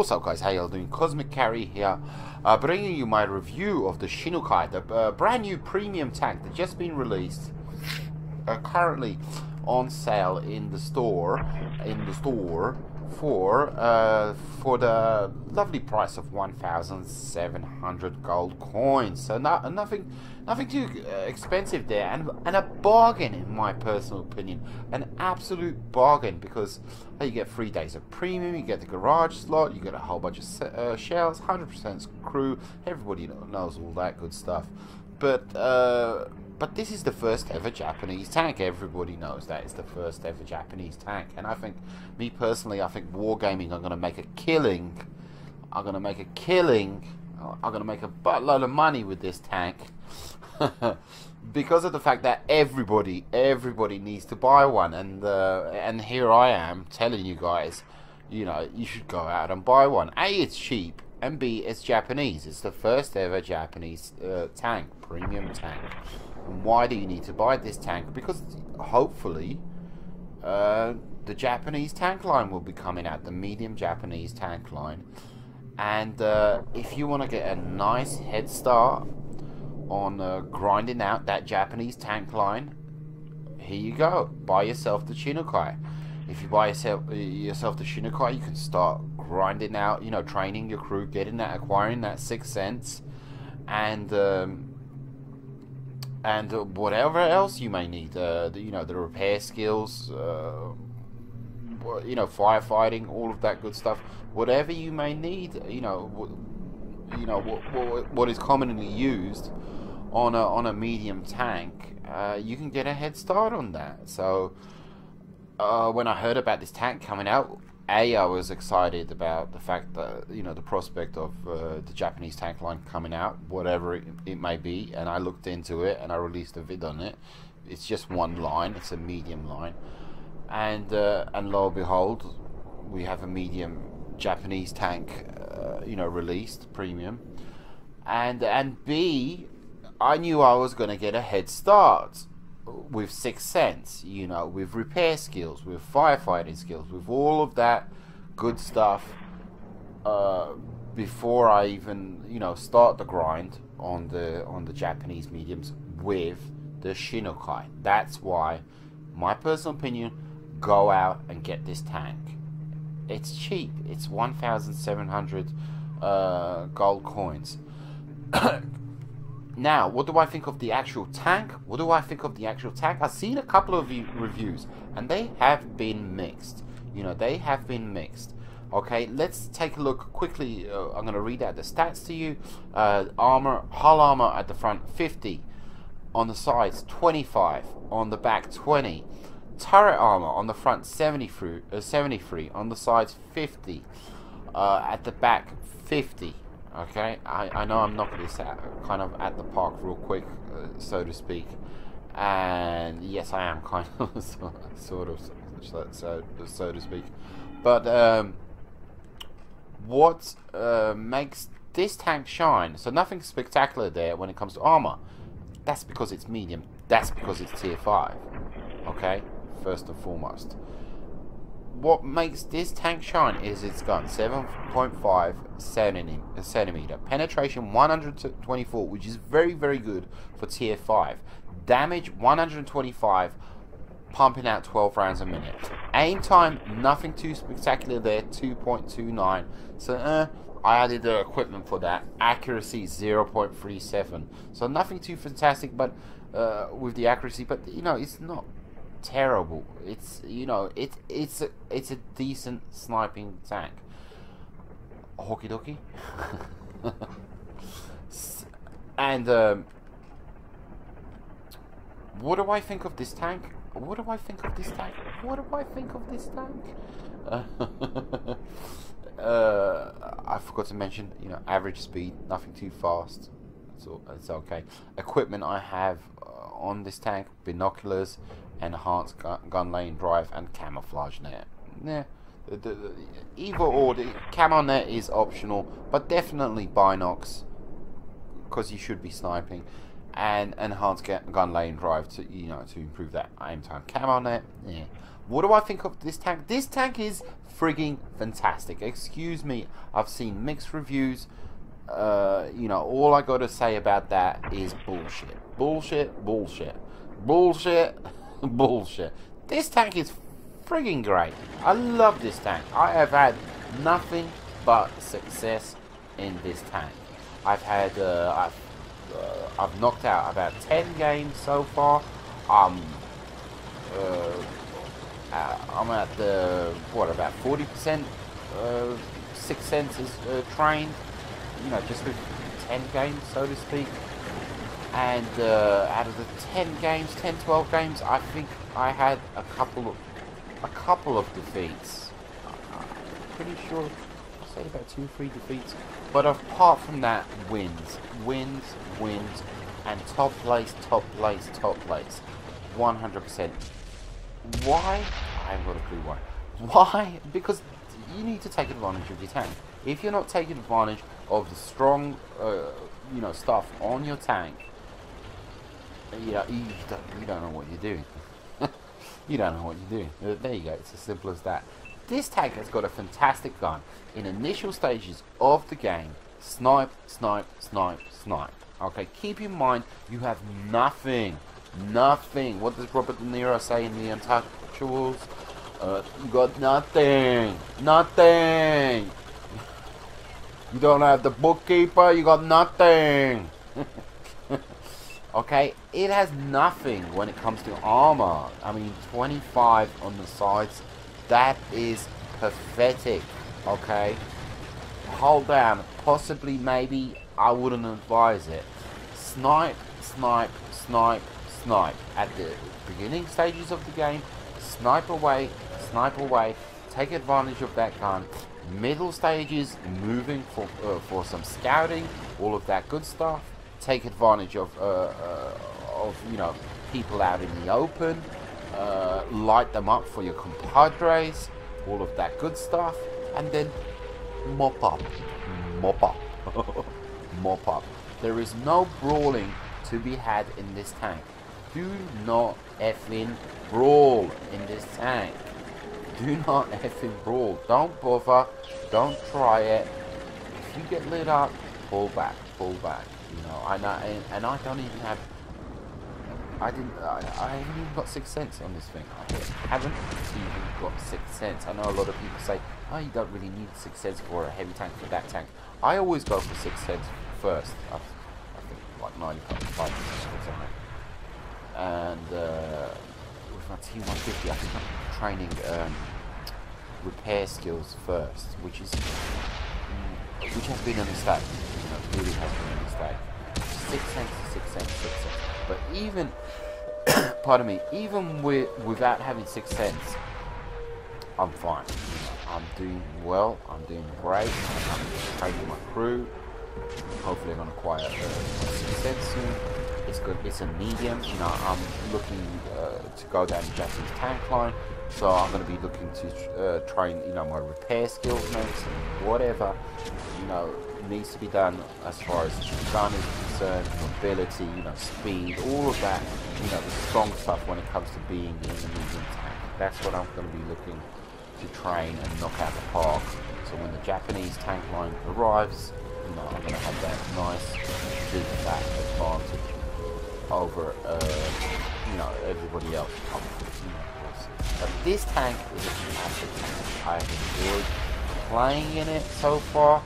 What's up, guys? How y'all doing? Cosmic Carrie here, bringing you my review of the Shinukai, the brand new premium tank that's just been released, currently on sale in the store, for the lovely price of 1,700 gold coins. So nothing too expensive there, and a bargain in my personal opinion, an absolute bargain, because you get 3 days of premium, you get the garage slot, you get a whole bunch of shells, 100% crew. Everybody knows all that good stuff, but this is the first ever Japanese tank. Everybody knows that it's the first ever Japanese tank, and I think, me personally, I think Wargaming are going to make a killing. I'm going to make a buttload of money with this tank, because of the fact that everybody needs to buy one, and here I am telling you guys, you should go out and buy one. A, it's cheap, and B, it's Japanese. It's the first ever Japanese tank, premium tank. And why do you need to buy this tank? Because hopefully the Japanese tank line will be coming out, the medium Japanese tank line, and if you want to get a nice head start on grinding out that Japanese tank line, here you go, buy yourself the Shinukai. If you buy yourself the Shinukai, you can start grinding out, training your crew, acquiring that 6 cents, and whatever else you may need, the repair skills, firefighting, all of that good stuff, whatever you may need, what is commonly used on a medium tank, you can get a head start on that. So when I heard about this tank coming out, I was excited about the fact that, the prospect of the Japanese tank line coming out, whatever it may be, and I looked into it and I released a vid on it. It's just one line, it's a medium line, and lo and behold, we have a medium Japanese tank, released, premium, and B, I knew I was going to get a head start with 6 cents, with repair skills, with firefighting skills, with all of that good stuff, before I even, start the grind on the Japanese mediums with the Shinukai. That's why, my personal opinion, go out and get this tank. It's cheap. It's 1,700 gold coins. Now, what do I think of the actual tank? I've seen a couple of reviews, and they have been mixed. Okay, let's take a look quickly. I'm going to read out the stats to you. Hull armor at the front, 50. On the sides, 25. On the back, 20. Turret armor on the front, 73. On the sides, 50. At the back, 50. Okay, I know I'm knocking this out kind of at the park real quick, so to speak, and yes, I am kind of sort of so to speak, but what makes this tank shine? So nothing spectacular there when it comes to armor. That's because it's medium. That's because it's tier 5. Okay, first and foremost. What makes this tank shine is its gun, 7.5 centimeter, penetration 124, which is very, very good for tier 5. Damage 125, pumping out 12 rounds a minute. Aim time, nothing too spectacular there, 2.29. So I added the equipment for that. Accuracy 0.37. So nothing too fantastic, but with the accuracy, but it's not terrible. It's it's a decent sniping tank. Hoki doki. And what do I think of this tank? I forgot to mention, average speed, nothing too fast, so it's okay. Equipment I have on this tank: binoculars, enhanced gun lane drive, and camouflage net. Yeah, either or. The camo net is optional, but definitely binocs, because you should be sniping. and enhanced gun lane drive to to improve that aim time. Camo net. Yeah. What do I think of this tank? This tank is frigging fantastic. Excuse me, I've seen mixed reviews. All I got to say about that is bullshit. Bullshit, bullshit. Bullshit, bullshit. This tank is frigging great. I love this tank. I have had nothing but success in this tank. I've knocked out about 10 games so far. I'm at the about 40% Sixth Sense is trained. Just with 10 games, so to speak. And out of the 10 games, 12 games, I think I had a couple of defeats. I'm pretty sure I'll say about 2-3 defeats. But apart from that, wins, and top place. 100%. Why? I haven't got a clue why. Why? Because you need to take advantage of your tank. If you're not taking advantage of the strong, stuff on your tank, you don't know what you're doing. You don't know what you're doing. There you go. It's as simple as that. This tank has got a fantastic gun. In initial stages of the game, snipe. Okay, keep in mind you have nothing. What does Robert De Niro say in the Untouchables? You got nothing. You don't have the bookkeeper, you got nothing. Okay, it has nothing when it comes to armor. I mean, 25 on the sides, that is pathetic. Okay, hold down, possibly, maybe, I wouldn't advise it. Snipe at the beginning stages of the game. Snipe away, take advantage of that gun. Middle stages, moving for some scouting, all of that good stuff. Take advantage of people out in the open. Light them up for your compadres, all of that good stuff, and then mop up. There is no brawling to be had in this tank. Do not effing brawl in this tank. Do not effing brawl. Don't bother. Don't try it. If you get lit up, pull back. I know, and I don't even have. I haven't even got Sixth Sense on this thing. I haven't even got Sixth Sense. I know a lot of people say, oh, you don't really need Sixth Sense for a heavy tank, for that tank. I always go for Sixth Sense first. I think like 95% or something. And with my T150, I think I'm training repair skills first, which has been a mistake. Really has been a mistake. Sixth Sense. But even, pardon me, even without having Sixth Sense, I'm fine. I'm doing well. I'm doing great. I'm training my crew. Hopefully, I'm gonna acquire Sixth Sense soon. It's good. It's a medium. I'm looking to go down the Japanese tank line, so I'm going to be looking to train, my repair skills, mates, whatever, needs to be done as far as the gun is concerned, mobility, speed, all of that, the strong stuff when it comes to being in the medium tank. That's what I'm going to be looking to train and knock out the park. So when the Japanese tank line arrives, I'm going to have that nice big fat advantage over everybody else. But this tank is a fantastic tank. I have enjoyed playing in it so far,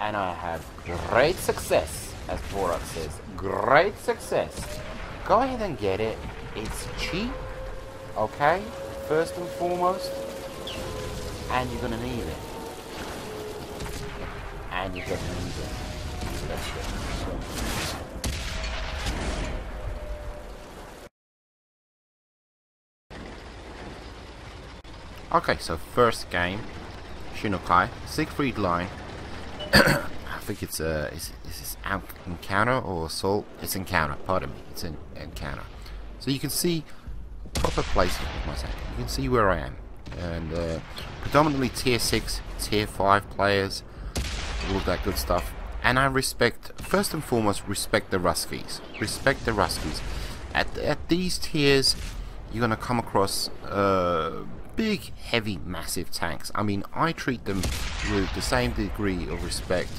and I have great success, as Borat says. Great success. Go ahead and get it. It's cheap, okay? First and foremost, and you're gonna need it. Okay, so first game, Shinokai, Siegfried Line. I think it's encounter or assault. It's encounter. Pardon me. It's an encounter. So you can see proper placement of my tank. You can see where I am, and predominantly tier 6, tier 5 players, all of that good stuff. and I respect, first and foremost, respect the Ruskies. Respect the Ruskies. At these tiers, you're gonna come across big, heavy, massive tanks. I mean, I treat them with the same degree of respect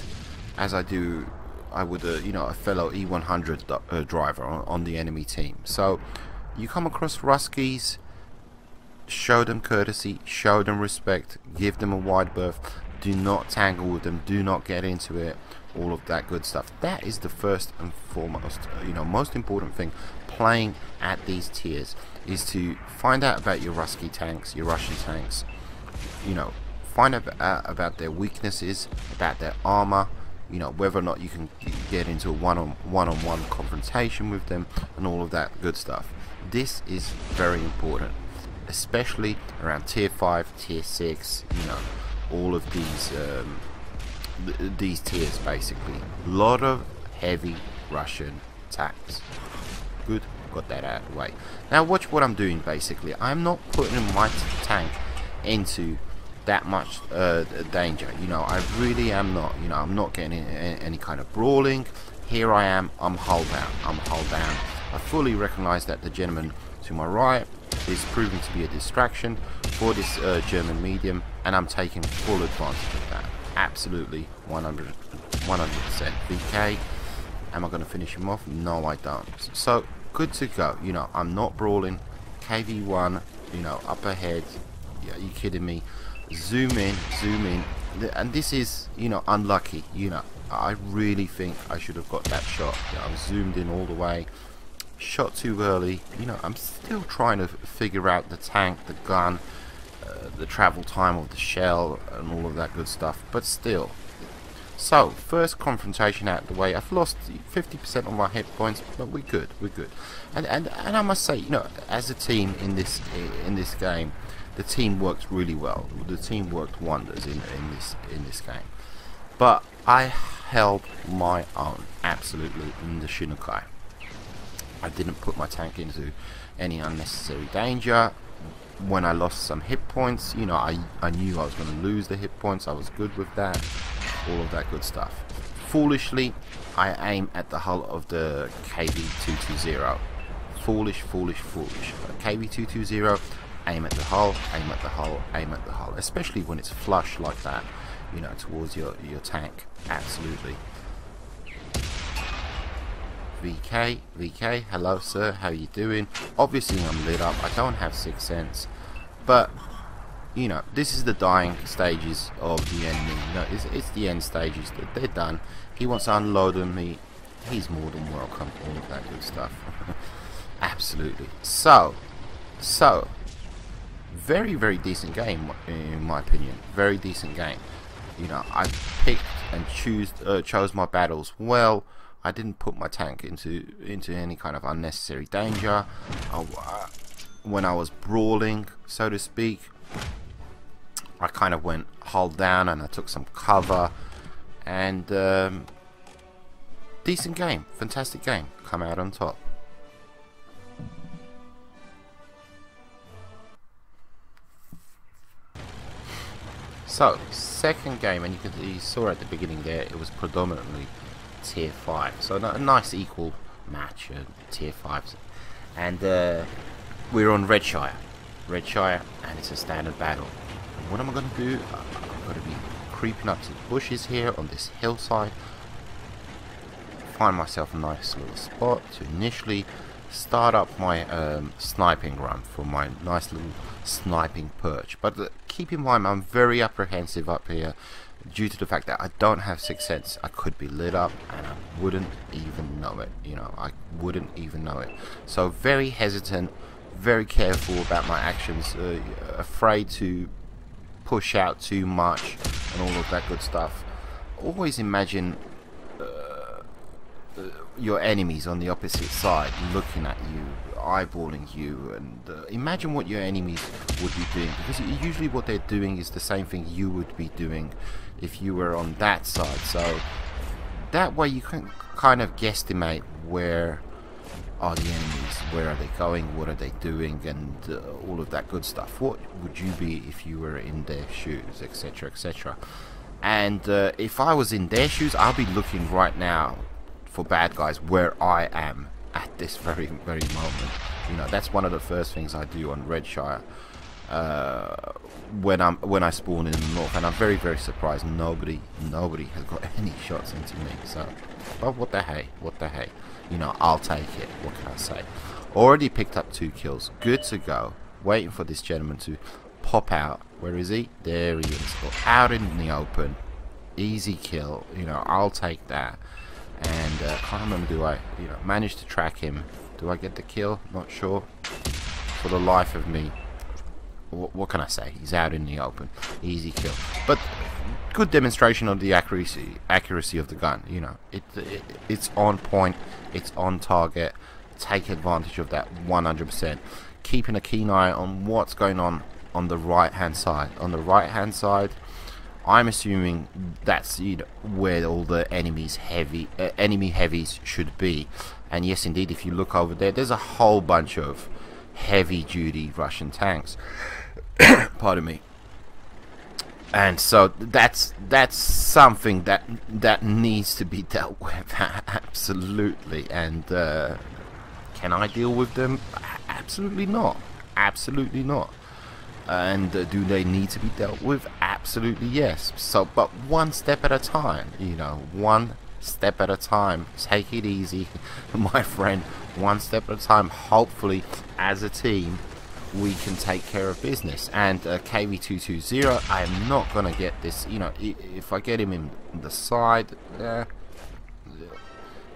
as I would you know, a fellow E100 driver on the enemy team. So you come across Ruskies, show them courtesy, show them respect, give them a wide berth, do not tangle with them, do not get into it, all of that good stuff. That is the first and foremost, you know, most important thing playing at these tiers, is to find out about your Rusky tanks, your Russian tanks, you know, find out about their weaknesses, about their armor, you know, whether or not you can get into a one-on-one confrontation with them, and all of that good stuff. This is very important, especially around tier 5, tier 6, you know, all of these tiers basically. A lot of heavy Russian tanks. Good, got that out of the way. Now watch what I'm doing basically. I'm not putting my tank into that much danger, you know. I really am not, you know. I'm not getting any kind of brawling. Here I am, I'm hull down. I fully recognize that the gentleman to my right is proving to be a distraction for this German medium, and I'm taking full advantage of that. Absolutely 100%. VK, am I going to finish him off? No, I don't. So good to go, you know. I'm not brawling. KV1, you know, up ahead. Yeah, are you kidding me? Zoom in, and this is, you know, unlucky. You know, I really think I should have got that shot. You know, I was zoomed in all the way, shot too early. You know, I'm still trying to figure out the tank, the gun, the travel time of the shell, and all of that good stuff, but still. So first confrontation out of the way. I've lost 50% of my hit points, but we're good, and I must say, you know, as a team in this game, the team worked really well. The team worked wonders in this game. But I held my own absolutely in the Shinukai. I didn't put my tank into any unnecessary danger. When I lost some hit points, you know, I knew I was going to lose the hit points. I was good with that. All of that good stuff. Foolishly, I aim at the hull of the KV-220. Foolish. KV-220. Aim at the hull, aim at the hull, aim at the hull, especially when it's flush like that, you know, towards your tank. Absolutely. VK, hello sir, how you doing? Obviously I'm lit up, I don't have Sixth Sense, but you know, this is the dying stages of the enemy. You know, it's the end stages. They're done. He wants to unload on me, he's more than welcome. All of that good stuff. Absolutely. So very decent game in my opinion. Very decent game. You know, I picked and chose my battles well. I didn't put my tank into any kind of unnecessary danger. When I was brawling, so to speak, I kind of went hull down and I took some cover, and decent game, fantastic game, come out on top. So, second game, and you saw at the beginning there, it was predominantly tier 5. So a nice equal match, tier 5s. And we're on Redshire, and it's a standard battle. And what am I going to do? I'm going to be creeping up to the bushes here on this hillside. Find myself a nice little spot to initially start up my sniping run for my nice little sniping perch. But keep in mind, I'm very apprehensive up here due to the fact that I don't have Sixth Sense. I could be lit up and I wouldn't even know it. You know, I wouldn't even know it. So very hesitant, very careful about my actions, afraid to push out too much and all of that good stuff. Always imagine your enemies on the opposite side looking at you, eyeballing you, and imagine what your enemies would be doing, because usually what they're doing is the same thing you would be doing if you were on that side. So that way you can kind of guesstimate where are the enemies, where are they going, what are they doing, and all of that good stuff. What would you be if you were in their shoes, etc, etc. And if I was in their shoes, I'll be looking right now for bad guys where I am at this very moment. You know, that's one of the first things I do on Redshire when I spawn in the north, and I'm very surprised nobody has got any shots into me. So, but what the hey, you know, I'll take it. What can I say? Already picked up 2 kills, good to go. Waiting for this gentleman to pop out. Where is he? There he is. Out in the open, easy kill. You know, I'll take that. And can't remember, do I, you know, manage to track him? Do I get the kill? Not sure. For the life of me. What can I say? He's out in the open. Easy kill. But good demonstration of the accuracy of the gun. You know, it's on point. It's on target. Take advantage of that 100%. Keeping a keen eye on what's going on the right hand side. On the right hand side, I'm assuming that's, you know, where all the enemy heavies should be. And yes, indeed, if you look over there, there's a whole bunch of heavy-duty Russian tanks. Pardon me. And so that's something that needs to be dealt with. Absolutely. And can I deal with them? Absolutely not. Absolutely not. And do they need to be dealt with? Absolutely yes. So, but one step at a time, you know, one step at a time. Take it easy, my friend. One step at a time. Hopefully, as a team, we can take care of business. And KV220, I am not gonna get this. You know, if I get him in the side,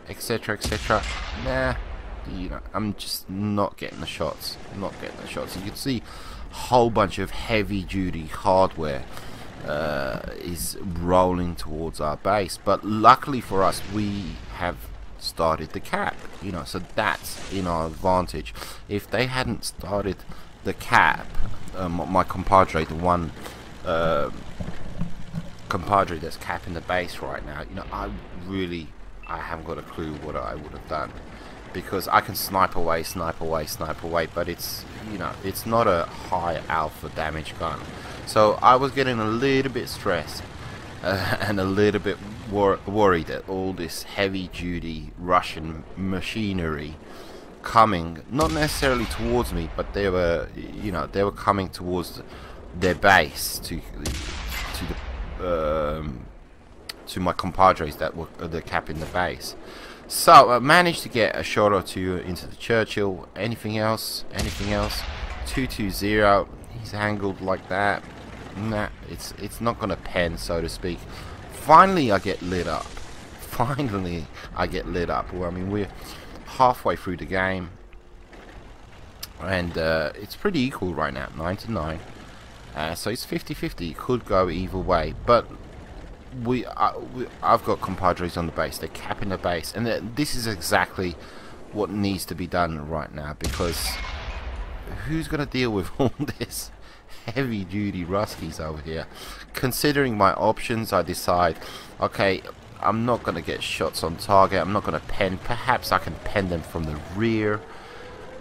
etc., etc. Nah. You know, I'm just not getting the shots. Not getting the shots. You can see a whole bunch of heavy-duty hardware is rolling towards our base. But luckily for us, we have started the cap. You know, so that's in our advantage. If they hadn't started the cap, my compadre, the one compadre that's capping the base right now, you know, I haven't got a clue what I would have done. Because I can snipe away, but it's, you know, it's not a high alpha damage gun. So I was getting a little bit stressed and a little bit worried at all this heavy-duty Russian machinery coming, not necessarily towards me, but they were, you know, they were coming towards their base to my compadres that were capping the base. So I managed to get a shot or two into the Churchill. Anything else? 220. He's angled like that. Nah, it's not gonna pen, so to speak. Finally, I get lit up. Well, I mean, we're halfway through the game, and it's pretty equal right now, 9-9. So it's 50-50. It could go either way, but I've got compadres on the base. They're capping the base, and this is exactly what needs to be done right now, because who's going to deal with all this heavy-duty Ruskies over here? Considering my options, I decide, okay, I'm not going to get shots on target. I'm not going to pen. Perhaps I can pen them from the rear.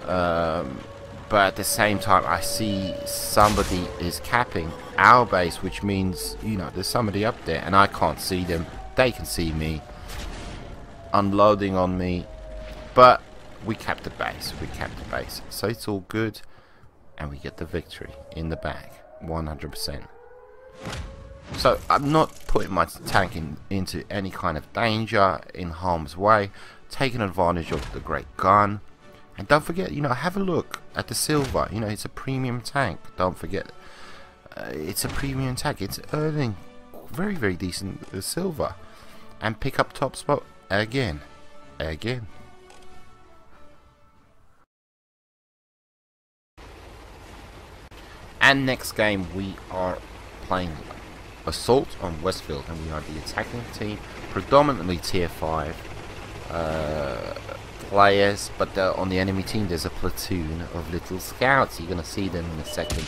But at the same time, I see somebody is capping our base, which means, you know, there's somebody up there, and I can't see them. They can see me unloading on me, but we capped the base. So it's all good, and we get the victory in the bag, 100%. So I'm not putting my tank into any kind of danger, in harm's way, taking advantage of the great gun. And don't forget, you know, have a look at the silver. You know, it's a premium tank. Don't forget, it's a premium tank. It's earning very decent silver. And pick up top spot again. And next game we are playing Assault on Westfield, and we are the attacking team, predominantly tier 5 players, but on the enemy team there's a platoon of little scouts. You're gonna see them in a second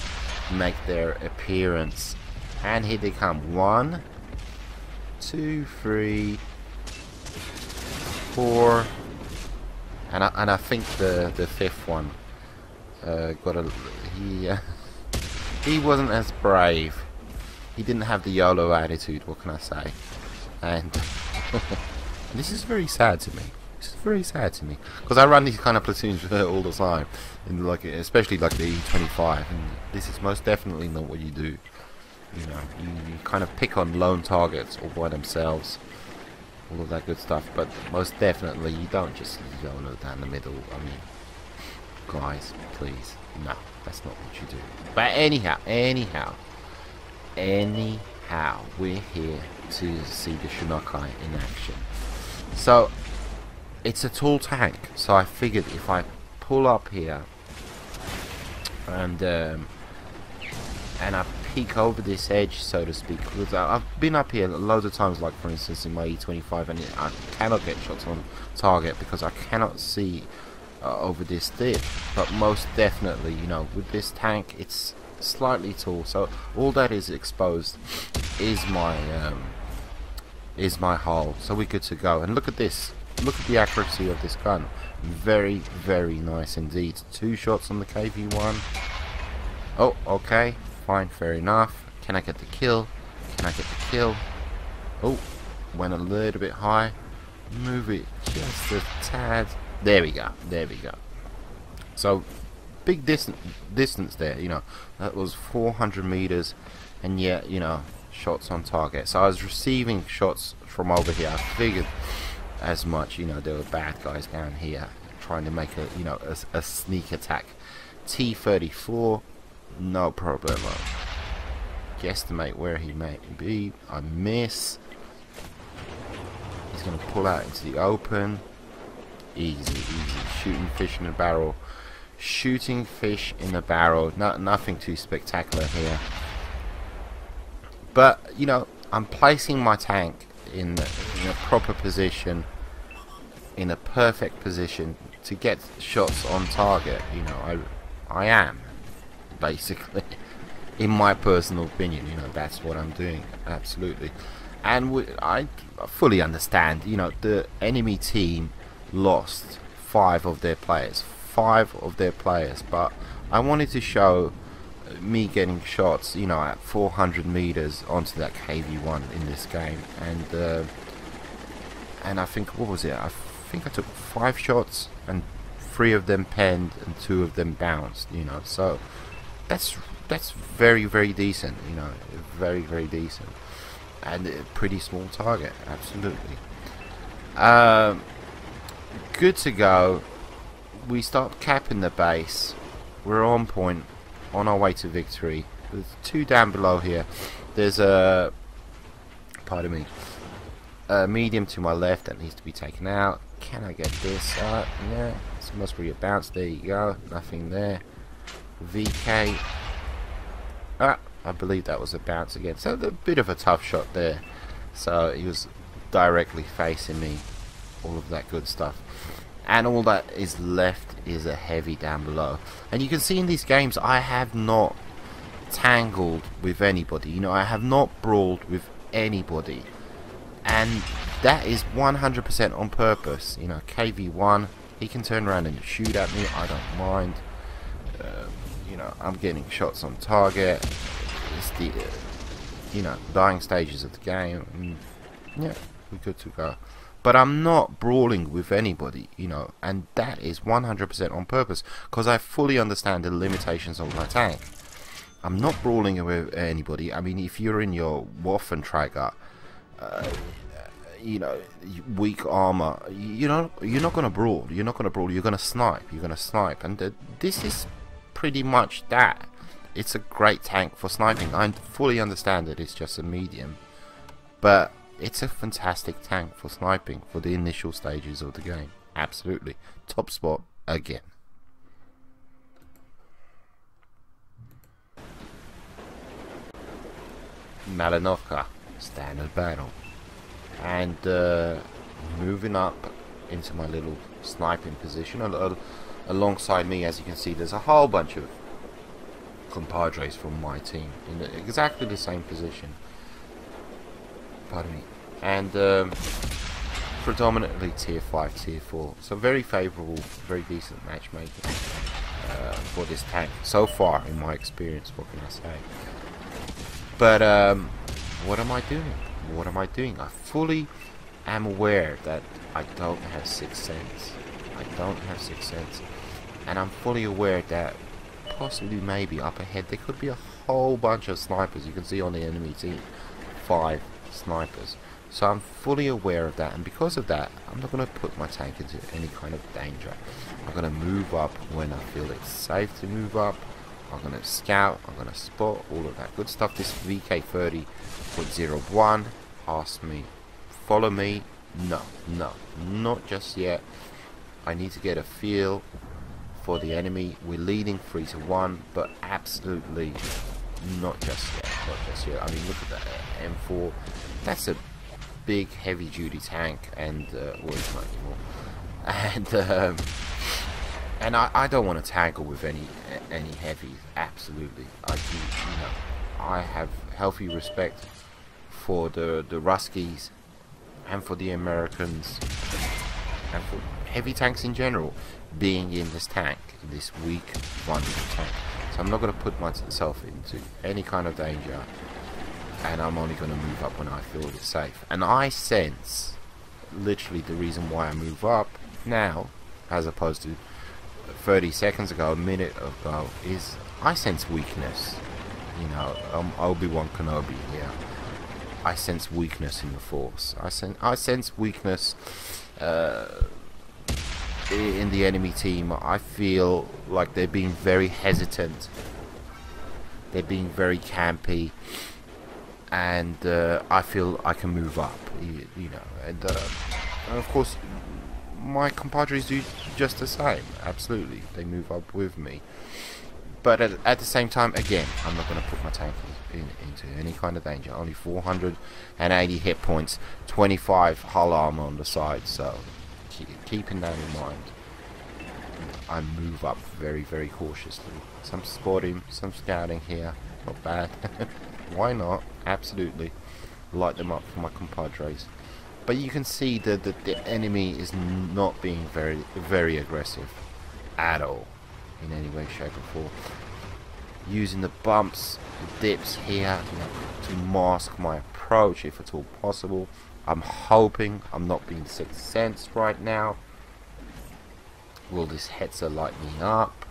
make their appearance, and here they come. 1, 2, 3, 4, and I think the fifth one got a he wasn't as brave. He didn't have the YOLO attitude, what can I say? And this is very sad to me. This is very sad to me, because I run these kind of platoons all the time, in like, especially like the E25, and this is most definitely not what you do. You know, you kind of pick on lone targets all by themselves, all of that good stuff, but most definitely you don't just YOLO down the middle. I mean, guys, please, no, that's not what you do. But anyhow, we're here to see the Shinokai in action. So it's a tall tank, so I figured if I pull up here and I peek over this edge, so to speak, because I've been up here loads of times, like for instance in my E25, and I cannot get shots on target because I cannot see over this dip. But most definitely, you know, with this tank, it's slightly tall, so all that is exposed is my hull, so we're good to go. And look at this, look at the accuracy of this gun, very, very nice indeed. 2 shots on the KV1. Oh, okay, fine, fair enough. Can I get the kill? Can I get the kill? Oh, went a little bit high. Move it just a tad. There we go, there we go. So big distance there, you know, that was 400 meters, and yet, you know, shots on target. So I was receiving shots from over here. I figured as much, you know, there were bad guys down here trying to make a, you know, a sneak attack. T-34, no problem. Guesstimate where he may be. I miss. He's gonna pull out into the open. Easy, easy. Shooting fish in a barrel. Shooting fish in a barrel. Nothing too spectacular here. But, you know, I'm placing my tank in a proper position, in a perfect position to get shots on target. You know, I am, basically, in my personal opinion. You know, that's what I'm doing, absolutely. And I fully understand, you know, the enemy team lost 5 of their players. But I wanted to show me getting shots, you know, at 400 meters onto that KV1 in this game, and I think, what was it? I think I took 5 shots, and 3 of them penned and 2 of them bounced. You know, so that's very, very decent. You know, very, very decent, and a pretty small target, absolutely. Good to go. We start capping the base. We're on point, on our way to victory. There's 2 down below here. There's a, pardon me, a medium to my left that needs to be taken out. Can I get this? Yeah, this must be a bounce. There you go. Nothing there. VK. I believe that was a bounce again. So a bit of a tough shot there. So he was directly facing me. All of that good stuff. And all that is left is a heavy down below. And you can see in these games, I have not tangled with anybody. You know, I have not brawled with anybody. And that is 100% on purpose. You know, KV1, he can turn around and shoot at me. I don't mind. You know, I'm getting shots on target. It's the, you know, dying stages of the game. And yeah, we're good to go. But I'm not brawling with anybody, you know, and that is 100% on purpose, because I fully understand the limitations of my tank. I'm not brawling with anybody. I mean, if you're in your Waffenträger, you know, weak armor, you know, you're not gonna brawl. You're not gonna brawl. You're gonna snipe. You're gonna snipe, and this is pretty much that. It's a great tank for sniping. I fully understand that it's just a medium, but it's a fantastic tank for sniping for the initial stages of the game. Absolutely. Top spot again. Malinovka. Standard battle. And moving up into my little sniping position. Alongside me, as you can see, there's a whole bunch of compadres from my team in exactly the same position. Pardon me. And predominantly tier 5, tier 4. So very favourable, very decent matchmaking for this tank so far, in my experience. What can I say? But what am I doing? What am I doing? I fully am aware that I don't have sixth sense. I don't have sixth sense, and I'm fully aware that possibly, maybe up ahead, there could be a whole bunch of snipers. You can see on the enemy team, 5 snipers. So I'm fully aware of that, and because of that, I'm not going to put my tank into any kind of danger. I'm going to move up when I feel it's safe to move up. I'm going to scout, I'm going to spot, all of that good stuff. This VK30.01 asked me, follow me. No, not just yet. I need to get a feel for the enemy. We're leading 3-1, but absolutely not just yet. Not just yet. I mean, look at that M4. That's a big, heavy-duty tank, and well, it's not anymore. And I don't want to tangle with any heavies. Absolutely, I do. You know, I have healthy respect for the Ruskies and for the Americans and for heavy tanks in general being in this tank, in this weak, vulnerable tank. So I'm not going to put myself into any kind of danger, and I'm only going to move up when I feel it's safe. And I sense, literally the reason why I move up now, as opposed to 30 seconds ago, a minute ago, is I sense weakness. You know, Obi-Wan Kenobi here. I sense weakness in the Force. I sense weakness in the enemy team. I feel like they're being very hesitant. They're being very campy, and I feel I can move up. You know, and of course, my compadres do just the same. Absolutely, they move up with me. But at the same time, again, I'm not going to put my tank into any kind of danger. Only 480 hit points, 25 hull armor on the side. So, keeping that in mind, I move up very, very cautiously. Some spotting, some scouting here. Not bad. Why not? Absolutely. Light them up for my compadres. But you can see that the enemy is not being very, very aggressive at all, in any way, shape or form. Using the bumps, the dips here, you know, to mask my approach if at all possible. I'm hoping I'm not being sixth sense right now. Will this Hetzer light me up?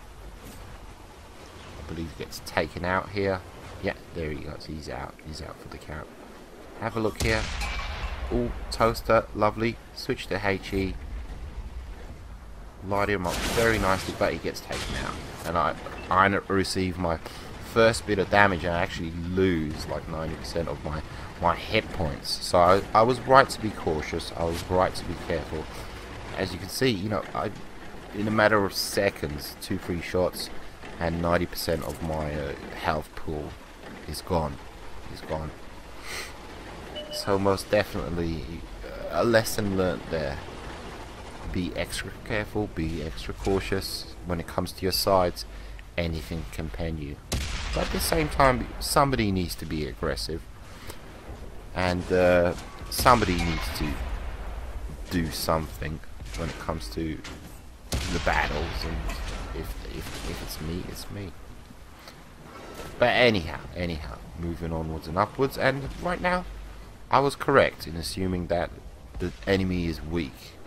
I believe he gets taken out here. Yeah, there he goes. He's out. He's out for the count. Have a look here. Ooh, toaster, lovely. Switch to HE. Light him up very nicely, but he gets taken out. And I receive my first bit of damage, and I actually lose like 90% of my hit points. So I was right to be cautious. I was right to be careful. As you can see, you know, in a matter of seconds, 2-3 shots, and 90% of my health pool is gone. Is gone. So most definitely a lesson learned there. Be extra careful, be extra cautious when it comes to your sides. Anything can pen you. But at the same time, somebody needs to be aggressive, and somebody needs to do something when it comes to the battles. And if it's me, it's me. But anyhow, moving onwards and upwards. And right now, I was correct in assuming that the enemy is weak.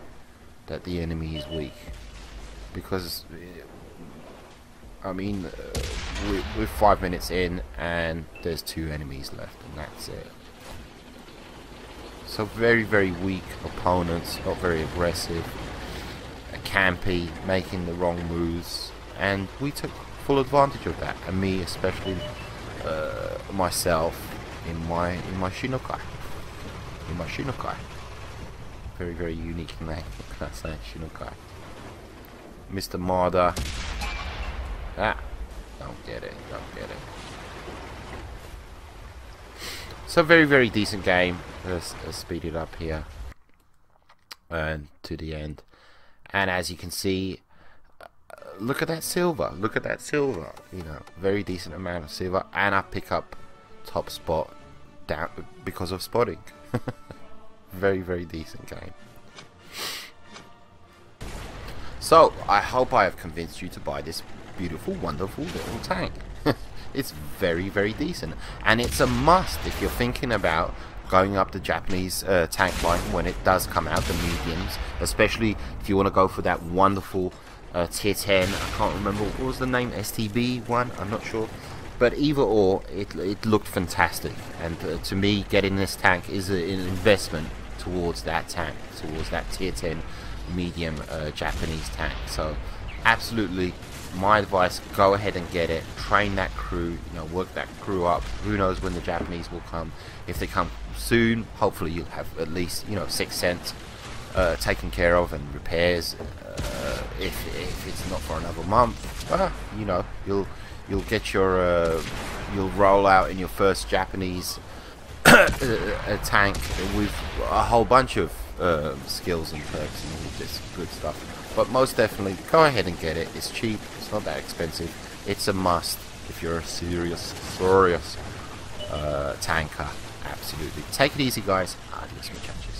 Because I mean, we're 5 minutes in, and there's 2 enemies left, and that's it. So very, very weak opponents, not very aggressive, campy, making the wrong moves, and we took full advantage of that. And me, especially myself, in my Shinokai, Very, very unique name. What can I say? Shinokai. Mr. Marder. Ah, don't get it. So very, very decent game. Let's speed it up here and to the end. And as you can see, look at that silver. You know, very decent amount of silver, and I pick up top spot down because of spotting. Very, very decent game. So I hope I have convinced you to buy this beautiful, wonderful little tank. it's very, very decent, and it's a must if you're thinking about going up the Japanese tank line when it does come out, the mediums, especially if you want to go for that wonderful tier 10. I can't remember what was the name, STB one, I'm not sure, but either or, it looked fantastic, and to me, getting this tank is an investment towards that tank, towards that tier 10 medium Japanese tank. So absolutely, my advice, go ahead and get it, train that crew, you know, work that crew up. Who knows when the Japanese will come. If they come soon, hopefully you'll have at least, you know, 6 cents taken care of, and repairs. If it's not for another month, you know, you'll get your you'll roll out in your first Japanese tank with a whole bunch of skills and perks and all this good stuff. But most definitely, go ahead and get it. It's cheap. It's not that expensive. It's a must if you're a serious tanker. Absolutely. Take it easy, guys. Adios, muchachos.